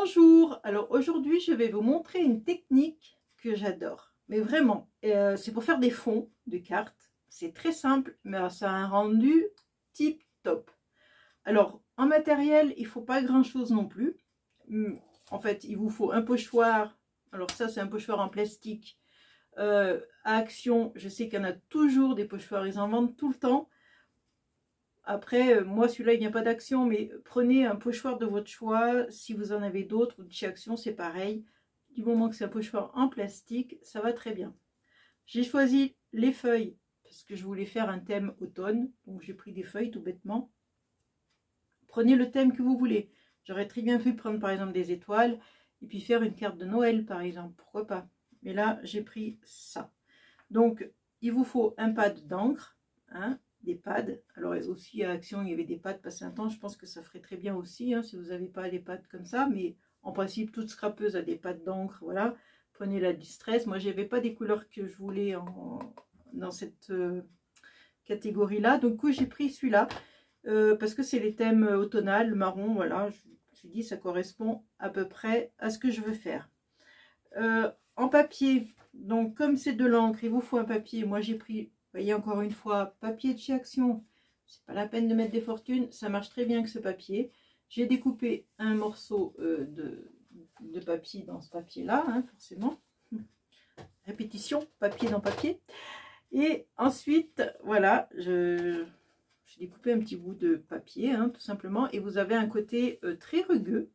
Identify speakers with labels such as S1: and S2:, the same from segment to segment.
S1: Bonjour, alors aujourd'hui je vais vous montrer une technique que j'adore, mais vraiment, c'est pour faire des fonds de cartes, c'est très simple, mais ça a un rendu tip top. Alors en matériel, il ne faut pas grand chose non plus, en fait il vous faut un pochoir, alors ça c'est un pochoir en plastique, à Action, je sais qu'il y en a toujours des pochoirs, ils en vendent tout le temps. Après, moi, celui-là, il vient pas d'Action, mais prenez un pochoir de votre choix. Si vous en avez d'autres, ou de chez Action, c'est pareil. Du moment que c'est un pochoir en plastique, ça va très bien. J'ai choisi les feuilles, parce que je voulais faire un thème automne. Donc, j'ai pris des feuilles, tout bêtement. Prenez le thème que vous voulez. J'aurais très bien pu prendre, par exemple, des étoiles, et puis faire une carte de Noël, par exemple. Pourquoi pas? Mais là, j'ai pris ça. Donc, il vous faut un pad d'encre, hein, des pads. Alors aussi à Action, il y avait des pads passé un temps. Je pense que ça ferait très bien aussi, hein, si vous n'avez pas des pads comme ça. Mais en principe, toute scrapeuse a des pads d'encre. Voilà. Prenez la Distress. Moi, je n'avais pas des couleurs que je voulais dans cette catégorie-là. Donc, j'ai pris celui-là parce que c'est les thèmes automnal, le marron. Voilà. Je me suis dit, ça correspond à peu près à ce que je veux faire. En papier, donc comme c'est de l'encre, il vous faut un papier. Moi j'ai pris, vous voyez, encore une fois, papier de chez Action. C'est pas la peine de mettre des fortunes, ça marche très bien que ce papier. J'ai découpé un morceau de papier dans ce papier là, hein, forcément. Répétition, papier dans papier. Et ensuite, voilà, j'ai découpé un petit bout de papier, hein, tout simplement. Et vous avez un côté très rugueux,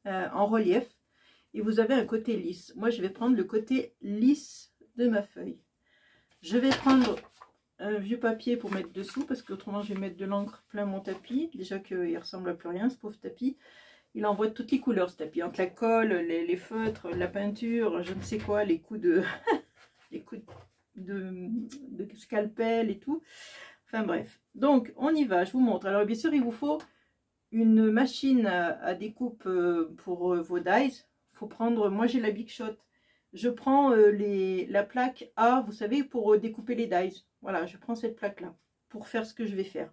S1: en relief. Et vous avez un côté lisse. Moi, je vais prendre le côté lisse de ma feuille. Je vais prendre un vieux papier pour mettre dessous, parce qu'autrement, je vais mettre de l'encre plein mon tapis. Déjà qu'il ressemble à plus rien, ce pauvre tapis. Il envoie toutes les couleurs, ce tapis. Entre la colle, les feutres, la peinture, je ne sais quoi, les coups de, les coups de scalpel et tout. Enfin bref. Donc, on y va, je vous montre. Alors, bien sûr, il vous faut une machine à découpe pour vos dies. Faut prendre, moi j'ai la Big Shot, je prends la plaque A, vous savez, pour découper les dies. Voilà, je prends cette plaque là pour faire ce que je vais faire.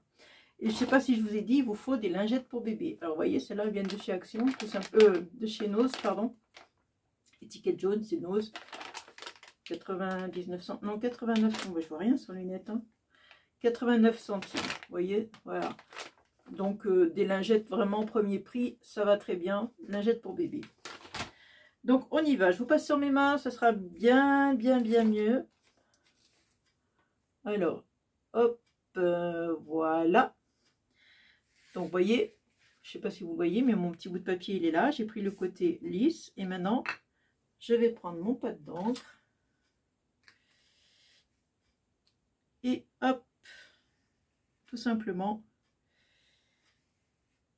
S1: Et je sais pas si je vous ai dit, il vous faut des lingettes pour bébé. Alors vous voyez, celles-là viennent de chez Action, tout simplement, de chez Nose, pardon. Étiquette jaune, c'est Nose. 99 centimes, non 89, je vois rien sur les lunettes, hein. 89 centimes, vous voyez, voilà. Donc des lingettes vraiment premier prix, ça va très bien. Lingettes pour bébé. Donc on y va, je vous passe sur mes mains, ça sera bien mieux. Alors, hop, voilà. Donc vous voyez, je ne sais pas si vous voyez, mais mon petit bout de papier il est là. J'ai pris le côté lisse et maintenant je vais prendre mon pad d'encre. Et hop, tout simplement,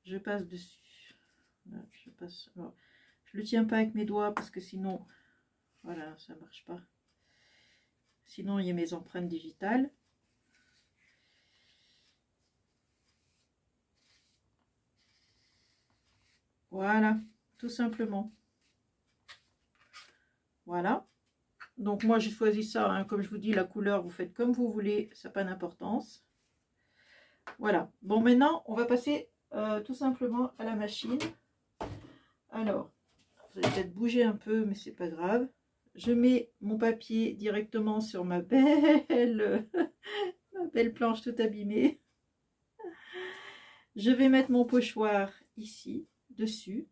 S1: je passe dessus. Là, je passe. Alors, je le tiens pas avec mes doigts parce que sinon, voilà, ça marche pas. Sinon, il y a mes empreintes digitales. Voilà, tout simplement. Voilà. Donc moi, j'ai choisi ça. Hein, comme je vous dis, la couleur, vous faites comme vous voulez. Ça n'a pas d'importance. Voilà. Bon, maintenant, on va passer tout simplement à la machine. Alors, vous allez peut-être bouger un peu, mais c'est pas grave. Je mets mon papier directement sur ma belle, ma belle planche toute abîmée. Je vais mettre mon pochoir ici, dessus.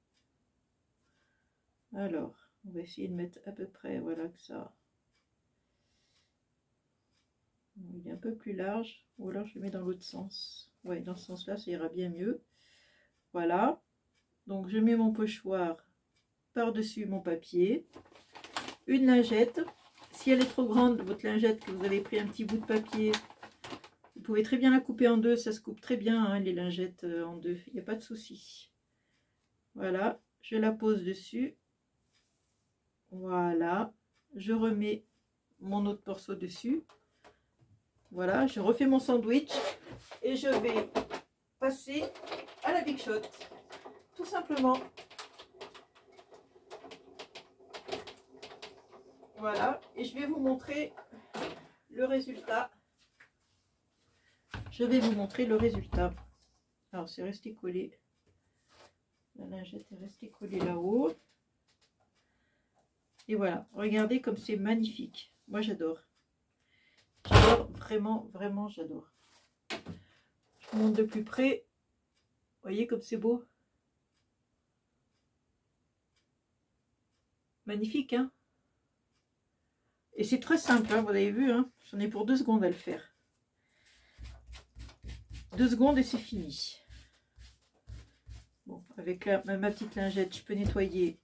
S1: Alors, on va essayer de mettre à peu près, voilà, que ça. Il est un peu plus large, ou alors je le mets dans l'autre sens. Ouais, dans ce sens-là, ça ira bien mieux. Voilà. Donc, je mets mon pochoir par-dessus mon papier. Une lingette. Si elle est trop grande, votre lingette, que vous avez pris un petit bout de papier, vous pouvez très bien la couper en deux. Ça se coupe très bien, hein, les lingettes en deux. Il n'y a pas de souci. Voilà. Je la pose dessus. Voilà. Je remets mon autre morceau dessus. Voilà. Je refais mon sandwich. Et je vais passer à la Big Shot. Tout simplement. Voilà, et je vais vous montrer le résultat. Je vais vous montrer le résultat. Alors, c'est resté collé. La lingette est restée collée là-haut. Et voilà, regardez comme c'est magnifique. Moi, j'adore. J'adore, vraiment, vraiment, j'adore. Je vous montre de plus près. Vous voyez comme c'est beau? Magnifique, hein? Et c'est très simple, hein, vous avez vu, hein? J'en ai pour 2 secondes à le faire. 2 secondes et c'est fini. Bon, avec ma petite lingette, je peux nettoyer.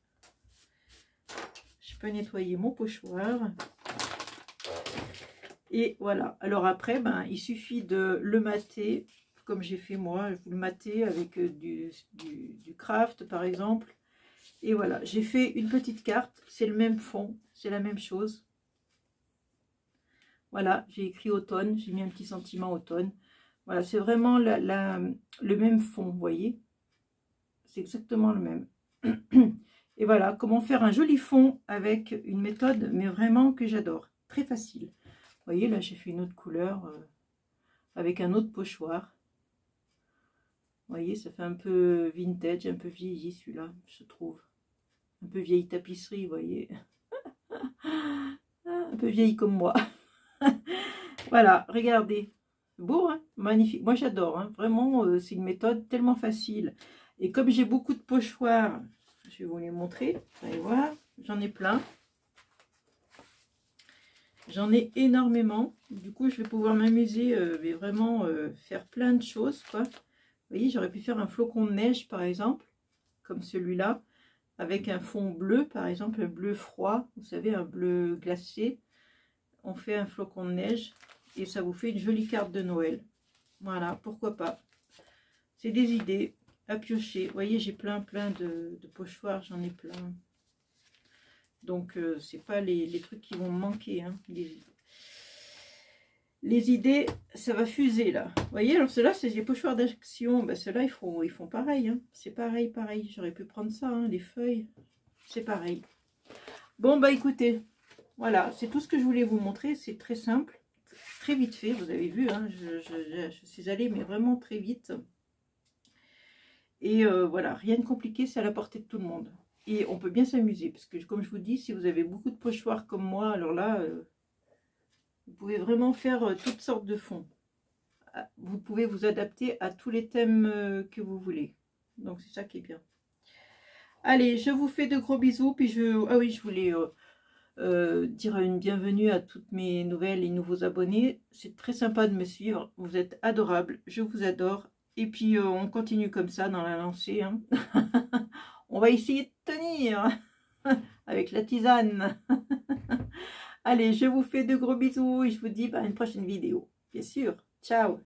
S1: Je peux nettoyer mon pochoir. Et voilà. Alors après, ben, il suffit de le mater, comme j'ai fait moi. Vous le matez avec du craft, par exemple. Et voilà, j'ai fait une petite carte. C'est le même fond, c'est la même chose. Voilà, j'ai écrit automne. J'ai mis un petit sentiment automne. Voilà, c'est vraiment le même fond, vous voyez. C'est exactement le même. Et voilà, comment faire un joli fond avec une méthode, mais vraiment que j'adore. Très facile. Vous voyez, là, j'ai fait une autre couleur avec un autre pochoir. Vous voyez, ça fait un peu vintage, un peu vieilli celui-là, je trouve. Un peu vieille tapisserie, vous voyez. Un peu vieille comme moi. Voilà, regardez. Beau, hein? Magnifique. Moi, j'adore. Hein? Vraiment, c'est une méthode tellement facile. Et comme j'ai beaucoup de pochoirs, je vais vous les montrer. Vous allez voir, j'en ai plein. J'en ai énormément. Du coup, je vais pouvoir m'amuser, mais vraiment faire plein de choses, quoi. Vous voyez, j'aurais pu faire un flocon de neige, par exemple, comme celui-là, avec un fond bleu, par exemple, un bleu froid. Vous savez, un bleu glacé. On fait un flocon de neige. Et ça vous fait une jolie carte de Noël. Voilà, pourquoi pas. C'est des idées à piocher. Vous voyez, j'ai plein de pochoirs, j'en ai plein. Donc, c'est pas les trucs qui vont me manquer. Hein. Les idées, ça va fuser là. Vous voyez, alors ceux-là, c'est des pochoirs d'action. Ben, ceux-là, ils font pareil. Hein. C'est pareil. J'aurais pu prendre ça, hein, les feuilles. C'est pareil. Bon, bah écoutez, voilà, c'est tout ce que je voulais vous montrer. C'est très simple. Très vite fait, vous avez vu, hein, je suis allée mais vraiment très vite. Et voilà, rien de compliqué, c'est à la portée de tout le monde. Et on peut bien s'amuser, parce que comme je vous dis, si vous avez beaucoup de pochoirs comme moi, alors là, vous pouvez vraiment faire toutes sortes de fonds. Vous pouvez vous adapter à tous les thèmes que vous voulez. Donc c'est ça qui est bien. Allez, je vous fais de gros bisous, puis ah oui, je voulais... dire une bienvenue à toutes mes nouvelles et nouveaux abonnés. C'est très sympa de me suivre, vous êtes adorables, je vous adore. Et puis on continue comme ça dans la lancée. Hein. On va essayer de tenir avec la tisane. Allez, je vous fais de gros bisous et je vous dis à une prochaine vidéo. Bien sûr, ciao.